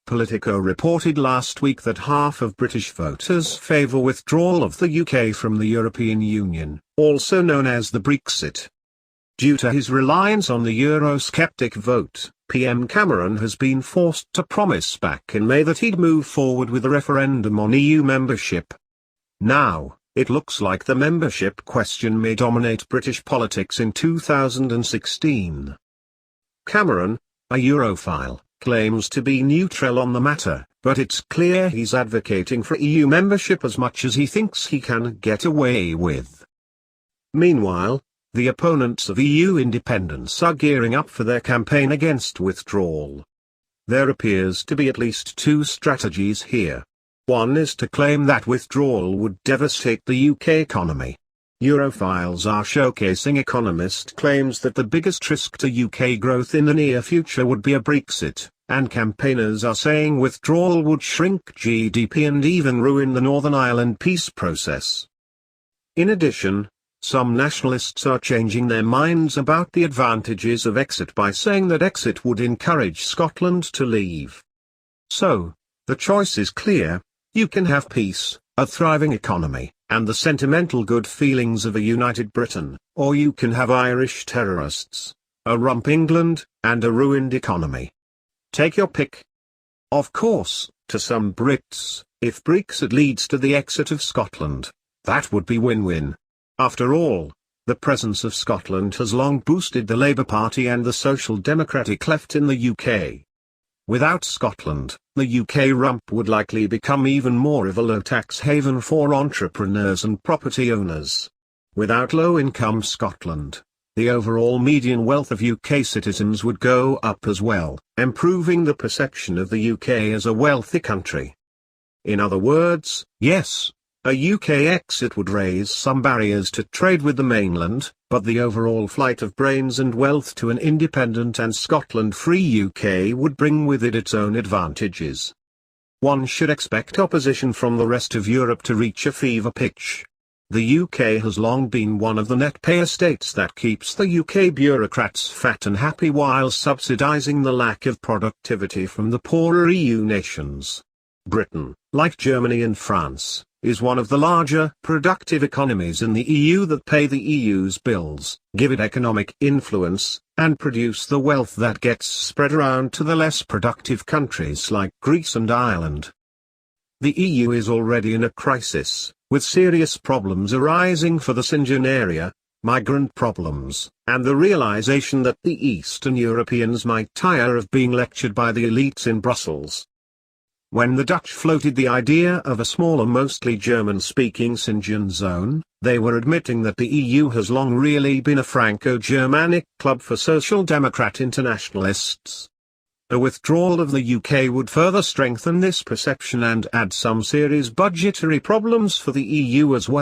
Politico reported last week that half of British voters favour withdrawal of the UK from the European Union, also known as the Brexit. Due to his reliance on the Eurosceptic vote, PM Cameron has been forced to promise back in May that he'd move forward with a referendum on EU membership. Now, it looks like the membership question may dominate British politics in 2016. Cameron, a Europhile, claims to be neutral on the matter, but it's clear he's advocating for EU membership as much as he thinks he can get away with. Meanwhile, the opponents of EU independence are gearing up for their campaign against withdrawal. There appears to be at least two strategies here. One is to claim that withdrawal would devastate the UK economy. Europhiles are showcasing Economist claims that the biggest risk to UK growth in the near future would be a Brexit, and campaigners are saying withdrawal would shrink GDP and even ruin the Northern Ireland peace process. In addition, some nationalists are changing their minds about the advantages of exit by saying that exit would encourage Scotland to leave. So, the choice is clear: you can have peace, a thriving economy, and the sentimental good feelings of a united Britain, or you can have Irish terrorists, a rump England, and a ruined economy. Take your pick. Of course, to some Brits, if Brexit leads to the exit of Scotland, that would be win-win. After all, the presence of Scotland has long boosted the Labour Party and the Social Democratic left in the UK. Without Scotland, the UK rump would likely become even more of a low-tax haven for entrepreneurs and property owners. Without low-income Scotland, the overall median wealth of UK citizens would go up as well, improving the perception of the UK as a wealthy country. In other words, yes, a UK exit would raise some barriers to trade with the mainland, but the overall flight of brains and wealth to an independent and Scotland-free UK would bring with it its own advantages. One should expect opposition from the rest of Europe to reach a fever pitch. The UK has long been one of the net payer states that keeps the UK bureaucrats fat and happy while subsidising the lack of productivity from the poorer EU nations. Britain, like Germany and France, is one of the larger productive economies in the EU that pay the EU's bills, give it economic influence, and produce the wealth that gets spread around to the less productive countries like Greece and Ireland. The EU is already in a crisis, with serious problems arising for the Schengen area, migrant problems, and the realization that the Eastern Europeans might tire of being lectured by the elites in Brussels. When the Dutch floated the idea of a smaller mostly German-speaking Schengen zone, they were admitting that the EU has long really been a Franco-Germanic club for social democrat internationalists. A withdrawal of the UK would further strengthen this perception and add some serious budgetary problems for the EU as well.